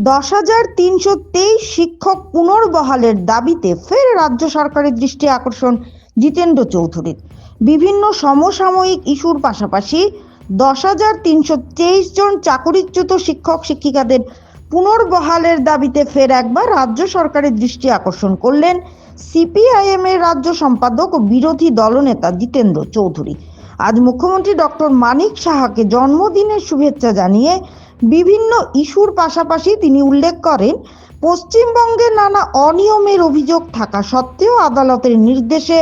10,323 শিক্ষক পুনর্বহালের দাবিতে ফের রাজ্য সরকারের দৃষ্টি আকর্ষণ জিতেন্দ্র চৌধুরীর। বিভিন্ন সমসাময়িক ইস্যুর পাশাপাশি 10,323 জন চাকরিচ্যুত শিক্ষক শিক্ষিকাদের পুনর্বহালের দাবিতে ফের একবার রাজ্য সরকারের দৃষ্টি আকর্ষণ করলেন সিপিআইএম এর রাজ্য সম্পাদক ও বিরোধী দলনেতা জিতেন্দ্র চৌধুরী। আজ মুখ্যমন্ত্রী ডক্টর মানিক সাহাকে জন্মদিনের শুভেচ্ছা জানিয়ে বিভিন্ন ইস্যুর পাশাপাশি তিনি উল্লেখ করেন, পশ্চিমবঙ্গে নানা অনিয়মের অভিযোগ থাকা সত্ত্বেও আদালতের নির্দেশে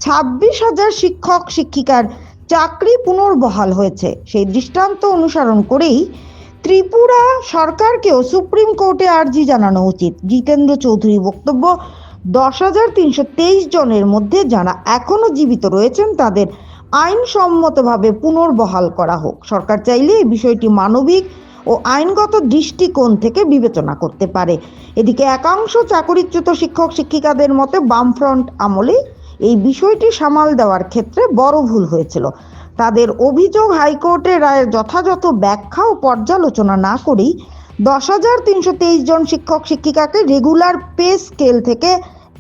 26,000 শিক্ষক শিক্ষিকার চাকরি পুনর্বহাল হয়েছে। সেই দৃষ্টান্ত অনুসরণ করেই ত্রিপুরা সরকারকেও সুপ্রিম কোর্টে আর্জি জানানো উচিত। জিতেন্দ্র চৌধুরীর বক্তব্য, 10,323 জনের মধ্যে যারা এখনো জীবিত রয়েছেন তাদের আইনসম্মতভাবে পুনর্বহাল করা হোক। সরকার চাইলে এই বিষয়টি মানবিক ও আইনগত দৃষ্টিকোণ থেকে বিবেচনা করতে পারে। এদিকে একাংশ চাকরিচ্যুত শিক্ষক শিক্ষিকাদের মতে বামফ্রন্ট আমলে এই বিষয়টি সামাল দেওয়ার ক্ষেত্রে বড় ভুল হয়েছিল। তাদের অভিযোগ, হাইকোর্টের রায়ের যথাযথ ব্যাখ্যা ও পর্যালোচনা না করেই 10,323 জন শিক্ষক শিক্ষিকাকে রেগুলার পে স্কেল থেকে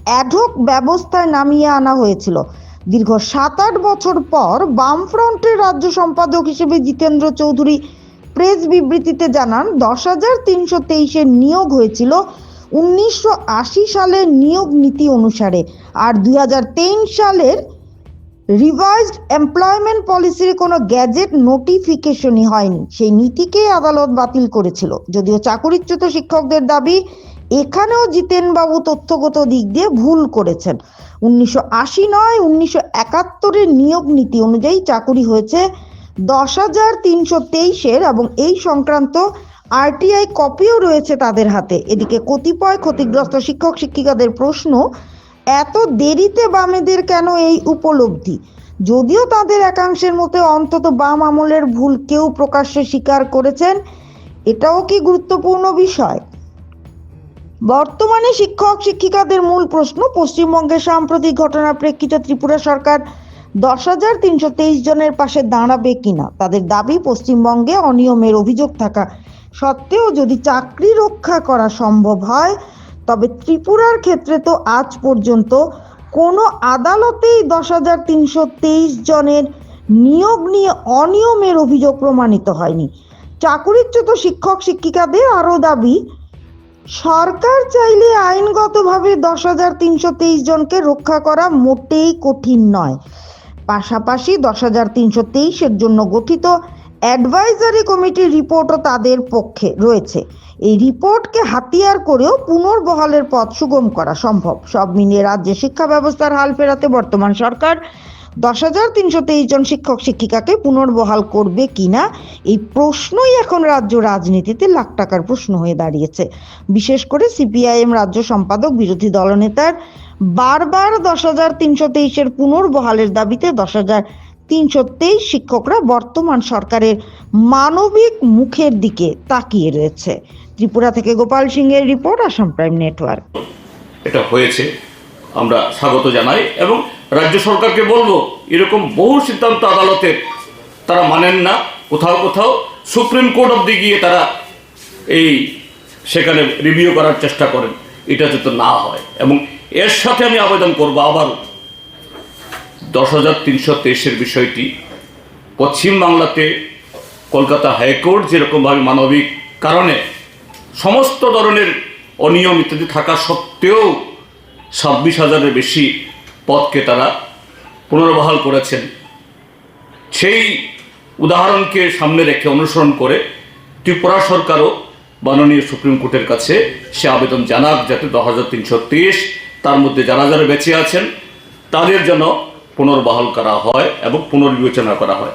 অ্যাডহক ব্যবস্থায় নামিয়ে আনা হয়েছিল। দীর্ঘ 7-8 বছর পর বামফ্রন্টের রাজ্য সম্পাদক হিসেবে জিতেন্দ্র চৌধুরী প্রেস বিবৃতিতে জানান, 10,323-এর নিয়োগ হয়েছিল 1980 সালের নিয়োগ নীতি অনুসারে, আর 2023 সালের রিভাইজড এমপ্লয়মেন্ট পলিসির কোনো গ্যাজেট নোটিফিকেশনই হয়নি। সেই নীতিকে আদালত বাতিল করেছিল। যদিও চাকরিচ্যুত শিক্ষকদের দাবি, এখানেও জিতেনবাবু তথ্যগত দিক দিয়ে ভুল করেছেন। 1980 নয়, 1971-এর নিয়োগ নীতি অনুযায়ী চাকুরি হয়েছে 10,323-এর এবং এই সংক্রান্ত আরটিআই কপিও রয়েছে তাদের হাতে। এদিকে কতিপয় ক্ষতিগ্রস্ত শিক্ষক শিক্ষিকাদের প্রশ্ন, এত দেরিতে বামেদের কেন এই উপলব্ধি? যদিও তাদের একাংশের মতে অন্তত বাম আমলের ভুল কেউ প্রকাশ্যে স্বীকার করেছেন, এটাও কি গুরুত্বপূর্ণ বিষয়? বর্তমানে শিক্ষক শিক্ষিকাদের মূল প্রশ্ন, পশ্চিমবঙ্গের সাম্প্রতিক ঘটনার প্রেক্ষিতে ত্রিপুরা সরকার 10,323 জনের পাশে দাঁড়াবে কিনা। তাদের দাবি, পশ্চিমবঙ্গে অনিয়মের অভিযোগ থাকা সত্ত্বেও যদি চাকরি রক্ষা করা সম্ভব হয়, তবে ত্রিপুরার ক্ষেত্রে তো আজ পর্যন্ত কোনো আদালতেই 10,323 জনের নিয়োগ নিয়ে অনিয়মের অভিযোগ প্রমাণিত হয়নি। চাকরিচ্যুত শিক্ষক শিক্ষিকাদের আরও দাবি, সরকার চাইলে আইনগতভাবে 10,323 জনকে রক্ষা করা মোটেই কঠিন নয়। পাশাপাশি 10,323-এর জন্য গঠিত অ্যাডভাইজারি কমিটির রিপোর্টও তাদের পক্ষে রয়েছে। এই রিপোর্টকে হাতিয়ার করেও পুনর্বহালের পথ সুগম করা সম্ভব। সব মিলিয়ে রাজ্যে শিক্ষা ব্যবস্থার হাল ফেরাতে বর্তমান সরকার 10,323 জন শিক্ষক শিক্ষিকাকে পুনর্বহাল করবে কিনা, এই প্রশ্নই এখন রাজ্য রাজনীতিতে লাখ টাকার প্রশ্ন হয়ে দাঁড়িয়েছে। বিশেষ করে সিপিআইএম রাজ্য সম্পাদক বিরোধী দলনেতার বারবার 10,323-এর পুনর্বহালের দাবিতে 10,323 শিক্ষকরা বর্তমান সরকারের মানবিক মুখের দিকে তাকিয়ে রয়েছে। ত্রিপুরা থেকে গোপাল সিংহের রিপোর্ট, আসাম প্রাইম নেটওয়ার্ক। এটা হয়েছে, আমরা স্বাগত জানাই এবং রাজ্য সরকারকে বলবো, এরকম বহু সিদ্ধান্ত আদালতের তারা মানেন না, কোথাও কোথাও সুপ্রিম কোর্ট অবধি গিয়ে তারা সেখানে রিভিউ করার চেষ্টা করেন। এটা যাতে না হয় এবং এর সাথে আমি আবেদন করবো আবার 10,323-এর বিষয়টি পশ্চিমবাংলাতে কলকাতা হাইকোর্ট যেরকমভাবে মানবিক কারণে সমস্ত ধরনের অনিয়ম ইত্যাদি থাকা সত্ত্বেও 26,000-এর বেশি পদকে তারা পুনর্বহাল করেছেন, সেই উদাহরণকে সামনে রেখে অনুসরণ করে ত্রিপুরা সরকারও মাননীয় সুপ্রিম কোর্টের কাছে সে আবেদন জানাক, যাতে 10,323 তার মধ্যে যারা যারা বেঁচে আছেন তাদের যেন পুনর্বহাল করা হয় এবং পুনর্বিবেচনা করা হয়।